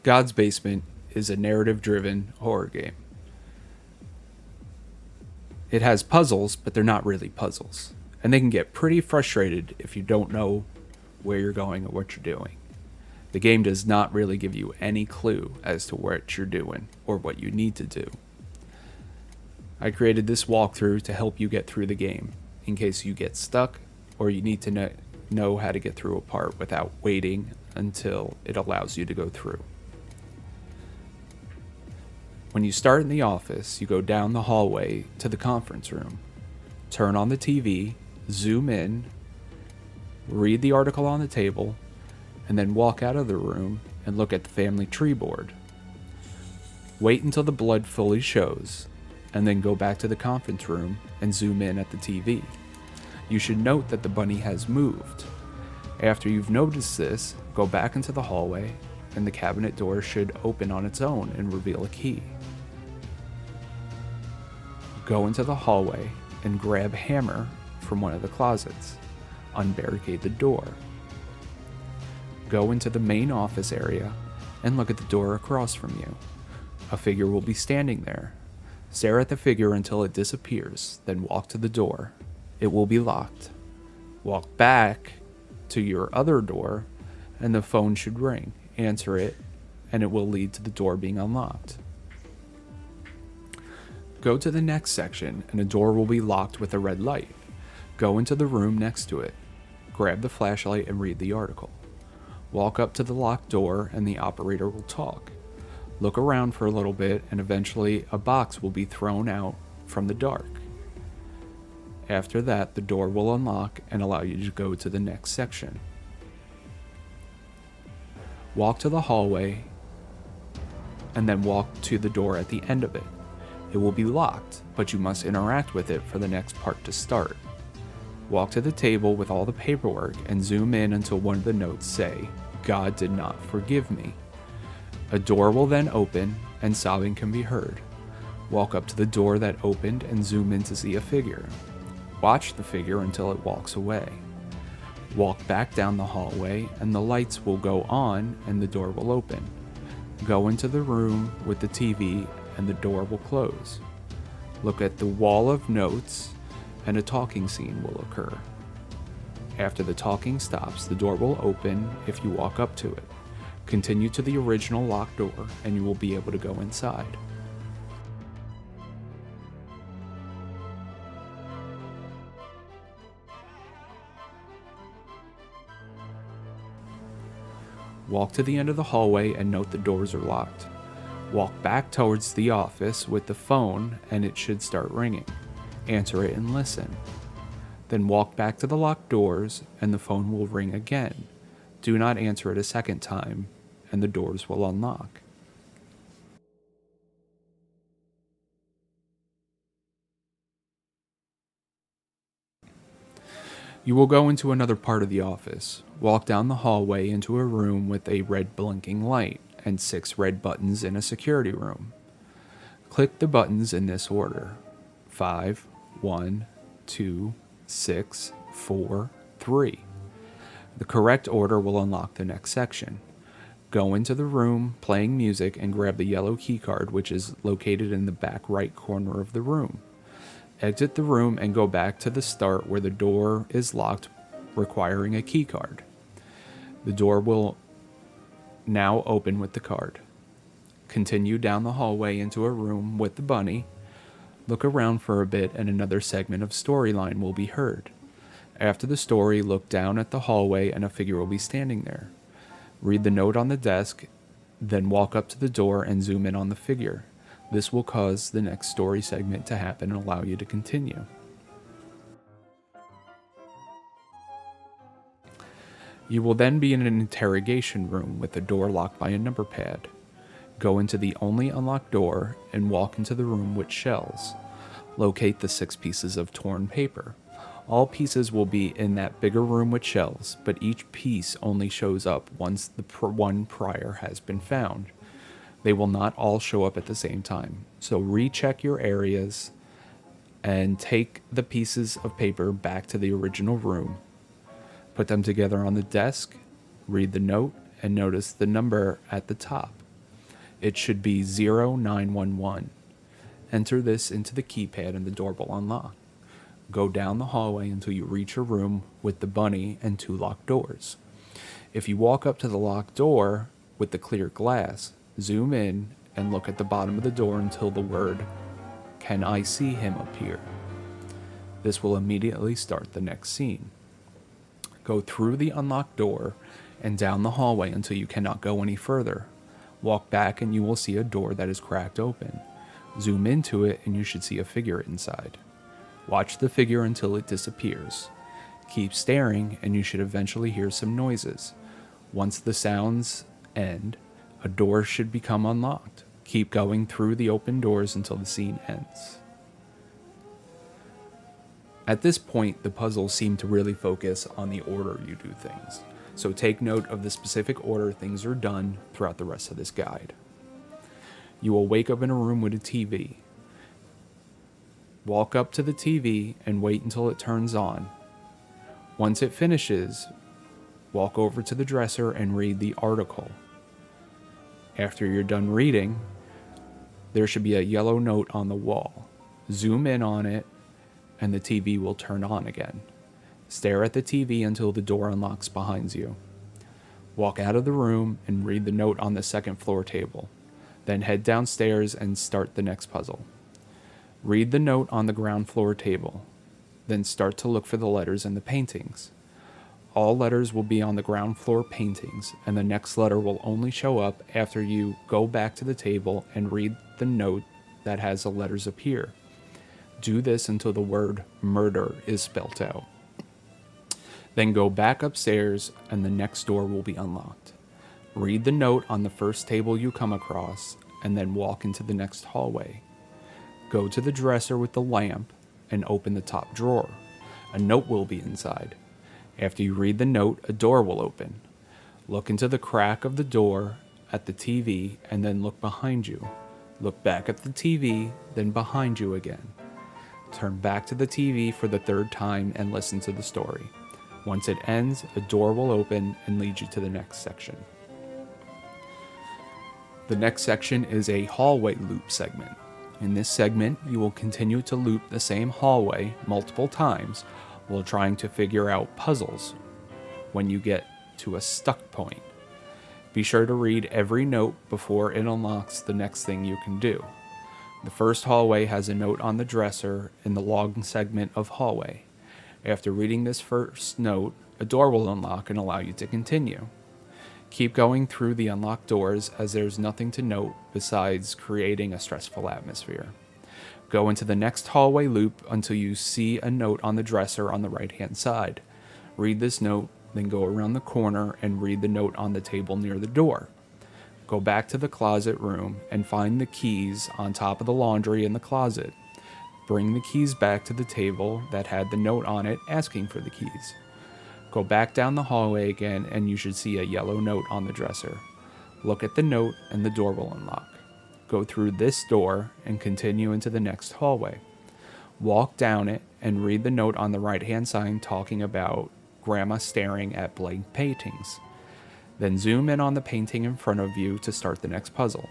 God's Basement is a narrative-driven horror game. It has puzzles, but they're not really puzzles. And they can get pretty frustrated if you don't know where you're going or what you're doing. The game does not really give you any clue as to what you're doing or what you need to do. I created this walkthrough to help you get through the game in case you get stuck or you need to know how to get through a part without waiting until it allows you to go through. When you start in the office, you go down the hallway to the conference room, turn on the TV, zoom in, read the article on the table, and then walk out of the room and look at the family tree board. Wait until the blood fully shows, and then go back to the conference room and zoom in at the TV. You should note that the bunny has moved. After you've noticed this, go back into the hallway, and the cabinet door should open on its own and reveal a key. Go into the hallway and grab a hammer from one of the closets. Unbarricade the door. Go into the main office area and look at the door across from you. A figure will be standing there. Stare at the figure until it disappears, then walk to the door. It will be locked. Walk back to your other door, and the phone should ring. Answer it, and it will lead to the door being unlocked. Go to the next section, and a door will be locked with a red light. Go into the room next to it. Grab the flashlight and read the article. Walk up to the locked door, and the operator will talk. Look around for a little bit, and eventually a box will be thrown out from the dark. After that, the door will unlock and allow you to go to the next section. Walk to the hallway, and then walk to the door at the end of it. It will be locked, but you must interact with it for the next part to start. Walk to the table with all the paperwork and zoom in until one of the notes say, "God did not forgive me." A door will then open and sobbing can be heard. Walk up to the door that opened and zoom in to see a figure. Watch the figure until it walks away. Walk back down the hallway and the lights will go on and the door will open. Go into the room with the TV and the door will close. Look at the wall of notes and a talking scene will occur. After the talking stops, the door will open if you walk up to it. Continue to the original locked door and you will be able to go inside. Walk to the end of the hallway and note the doors are locked. Walk back towards the office with the phone and it should start ringing. Answer it and listen. Then walk back to the locked doors and the phone will ring again. Do not answer it a second time and the doors will unlock. You will go into another part of the office. Walk down the hallway into a room with a red blinking light and 6 red buttons in a security room. Click the buttons in this order: 5, 1, 2, 6, 4, 3. The correct order will unlock the next section. Go into the room playing music and grab the yellow key card, which is located in the back right corner of the room. Exit the room and go back to the start where the door is locked, requiring a key card. The door will now open with the card. Continue down the hallway into a room with the bunny. Look around for a bit and another segment of storyline will be heard. After the story, look down at the hallway and a figure will be standing there. Read the note on the desk, then walk up to the door and zoom in on the figure. This will cause the next story segment to happen and allow you to continue. You will then be in an interrogation room with the door locked by a number pad. Go into the only unlocked door and walk into the room with shells. Locate the 6 pieces of torn paper. All pieces will be in that bigger room with shells, but each piece only shows up once the one prior has been found. They will not all show up at the same time, so recheck your areas and take the pieces of paper back to the original room. Put them together on the desk, read the note, and notice the number at the top. It should be 0911. Enter this into the keypad and the door will unlock. Go down the hallway until you reach a room with the bunny and 2 locked doors. If you walk up to the locked door with the clear glass, zoom in and look at the bottom of the door until the word, "Can I see him?" appear. This will immediately start the next scene. Go through the unlocked door and down the hallway until you cannot go any further. Walk back and you will see a door that is cracked open. Zoom into it and you should see a figure inside. Watch the figure until it disappears. Keep staring and you should eventually hear some noises. Once the sounds end, a door should become unlocked. Keep going through the open doors until the scene ends. At this point, the puzzles seem to really focus on the order you do things, so take note of the specific order things are done throughout the rest of this guide. You will wake up in a room with a TV. Walk up to the TV and wait until it turns on. Once it finishes, walk over to the dresser and read the article. After you're done reading, there should be a yellow note on the wall. Zoom in on it and the TV will turn on again. Stare at the TV until the door unlocks behind you. Walk out of the room and read the note on the second floor table. Then head downstairs and start the next puzzle. Read the note on the ground floor table. Then start to look for the letters in the paintings. All letters will be on the ground floor paintings, and the next letter will only show up after you go back to the table and read the note that has the letters appear. Do this until the word murder is spelt out. Then go back upstairs and the next door will be unlocked. Read the note on the first table you come across, and then walk into the next hallway. Go to the dresser with the lamp and open the top drawer. A note will be inside. After you read the note, a door will open. Look into the crack of the door at the TV and then look behind you. Look back at the TV, then behind you again. Turn back to the TV for the third time and listen to the story. Once it ends, a door will open and lead you to the next section. The next section is a hallway loop segment. In this segment, you will continue to loop the same hallway multiple times while trying to figure out puzzles when you get to a stuck point. Be sure to read every note before it unlocks the next thing you can do. The first hallway has a note on the dresser in the long segment of hallway. After reading this first note, a door will unlock and allow you to continue. Keep going through the unlocked doors as there's nothing to note besides creating a stressful atmosphere. Go into the next hallway loop until you see a note on the dresser on the right-hand side. Read this note, then go around the corner and read the note on the table near the door. Go back to the closet room and find the keys on top of the laundry in the closet. Bring the keys back to the table that had the note on it asking for the keys. Go back down the hallway again and you should see a yellow note on the dresser. Look at the note and the door will unlock. Go through this door and continue into the next hallway. Walk down it and read the note on the right-hand side talking about grandma staring at blank paintings. Then zoom in on the painting in front of you to start the next puzzle.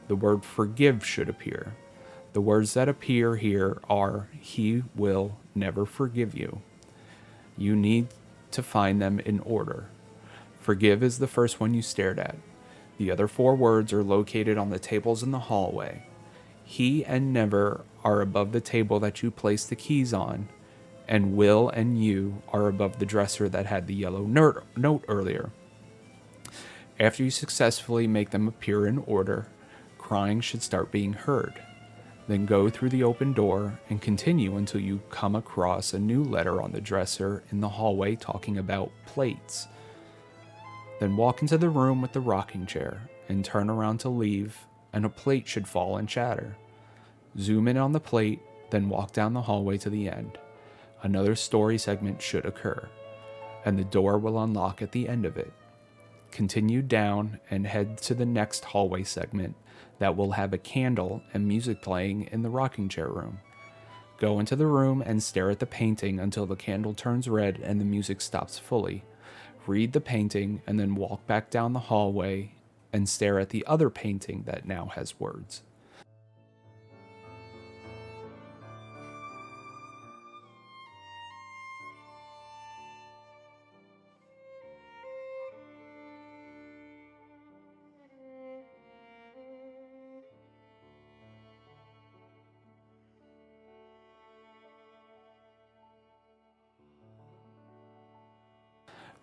The word forgive should appear. The words that appear here are he will never forgive you. You need to find them in order. Forgive is the first one you stared at. The other 4 words are located on the tables in the hallway. He and never are above the table that you placed the keys on, and will and you are above the dresser that had the yellow note earlier. After you successfully make them appear in order, crying should start being heard. Then go through the open door and continue until you come across a new letter on the dresser in the hallway talking about plates. Then walk into the room with the rocking chair and turn around to leave, and a plate should fall and shatter. Zoom in on the plate, then walk down the hallway to the end. Another story segment should occur, and the door will unlock at the end of it. Continue down and head to the next hallway segment that will have a candle and music playing in the rocking chair room. Go into the room and stare at the painting until the candle turns red and the music stops fully. Read the painting and then walk back down the hallway and stare at the other painting that now has words.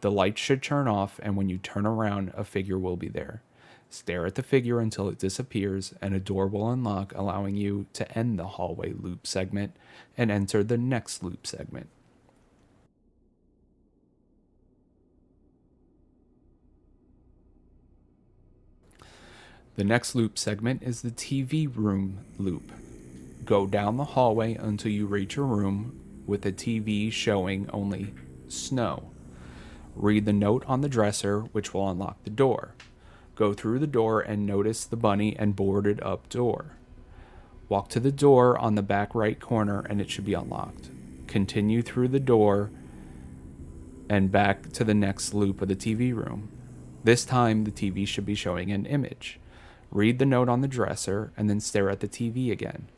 The lights should turn off, and when you turn around, a figure will be there. Stare at the figure until it disappears, and a door will unlock, allowing you to end the hallway loop segment and enter the next loop segment. The next loop segment is the TV room loop. Go down the hallway until you reach a room with a TV showing only snow. Read the note on the dresser, which will unlock the door. Go through the door and notice the bunny and boarded up door. Walk to the door on the back right corner and it should be unlocked. Continue through the door and back to the next loop of the TV room. This time the TV should be showing an image. Read the note on the dresser and then stare at the TV again.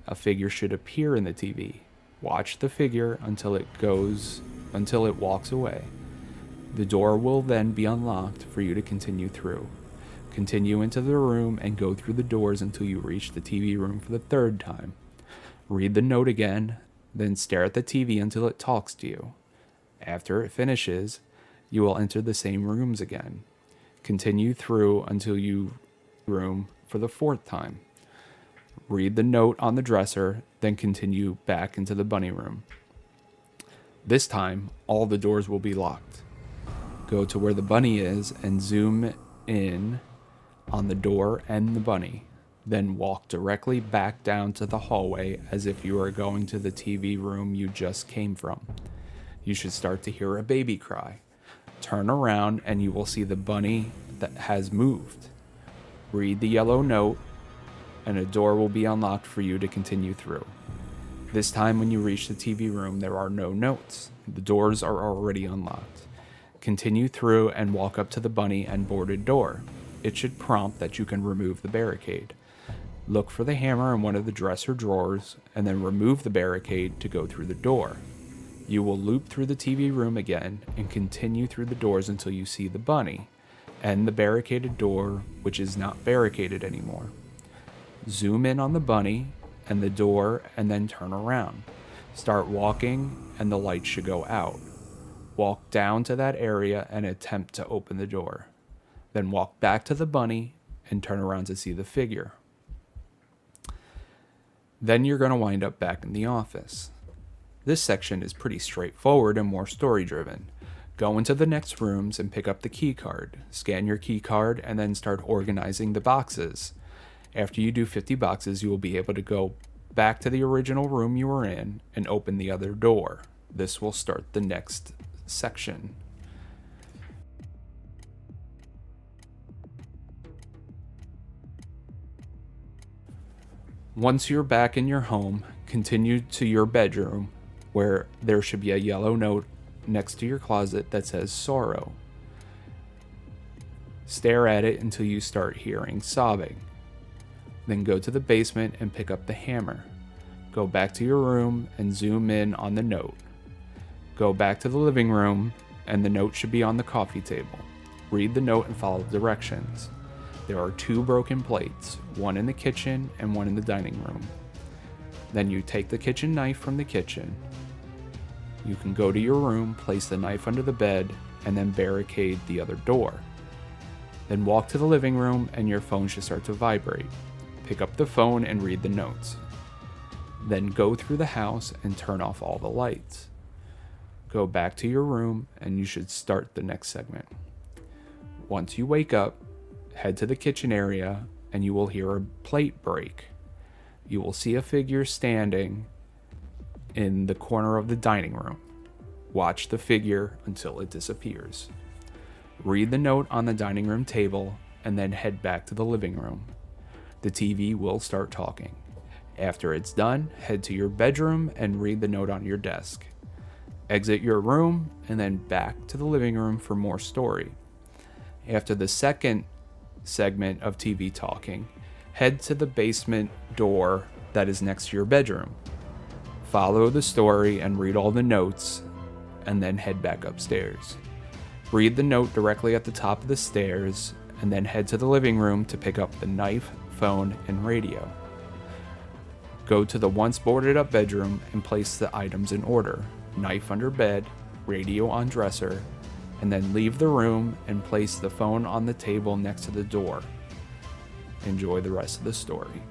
A figure should appear in the TV. Watch the figure until it walks away. The door will then be unlocked for you to continue through. Continue into the room and go through the doors until you reach the TV room for the third time. Read the note again, then stare at the TV until it talks to you. After it finishes, you will enter the same rooms again. Continue through until you room for the fourth time. Read the note on the dresser, then continue back into the bunny room. This time, all the doors will be locked. Go to where the bunny is and zoom in on the door and the bunny. Then walk directly back down to the hallway as if you are going to the TV room you just came from. You should start to hear a baby cry. Turn around and you will see the bunny that has moved. Read the yellow note and a door will be unlocked for you to continue through. This time when you reach the TV room, there are no notes. The doors are already unlocked. Continue through and walk up to the bunny and boarded door. It should prompt that you can remove the barricade. Look for the hammer in one of the dresser drawers and then remove the barricade to go through the door. You will loop through the TV room again and continue through the doors until you see the bunny and the barricaded door, which is not barricaded anymore. Zoom in on the bunny and the door and then turn around. Start walking and the light should go out. Walk down to that area and attempt to open the door. Then walk back to the bunny and turn around to see the figure. Then you're going to wind up back in the office. This section is pretty straightforward and more story driven. Go into the next rooms and pick up the key card. Scan your key card and then start organizing the boxes. After you do 50 boxes, you will be able to go back to the original room you were in and open the other door. This will start the next section. Once you're back in your home, continue to your bedroom where there should be a yellow note next to your closet that says sorrow. Stare at it until you start hearing sobbing. Then go to the basement and pick up the hammer. Go back to your room and zoom in on the note. Go back to the living room and the note should be on the coffee table. Read the note and follow the directions. There are 2 broken plates, one in the kitchen and one in the dining room. Then you take the kitchen knife from the kitchen. You can go to your room, place the knife under the bed, and then barricade the other door. Then walk to the living room and your phone should start to vibrate. Pick up the phone and read the notes. Then go through the house and turn off all the lights. Go back to your room and you should start the next segment. Once you wake up, head to the kitchen area and you will hear a plate break. You will see a figure standing in the corner of the dining room. Watch the figure until it disappears. Read the note on the dining room table and then head back to the living room. The TV will start talking. After it's done, head to your bedroom and read the note on your desk. Exit your room and then back to the living room for more story. After the second segment of TV talking, head to the basement door that is next to your bedroom. Follow the story and read all the notes, and then head back upstairs. Read the note directly at the top of the stairs, and then head to the living room to pick up the knife, phone, and radio. Go to the once boarded up bedroom and place the items in order: knife under bed, radio on dresser, and then leave the room and place the phone on the table next to the door. Enjoy the rest of the story.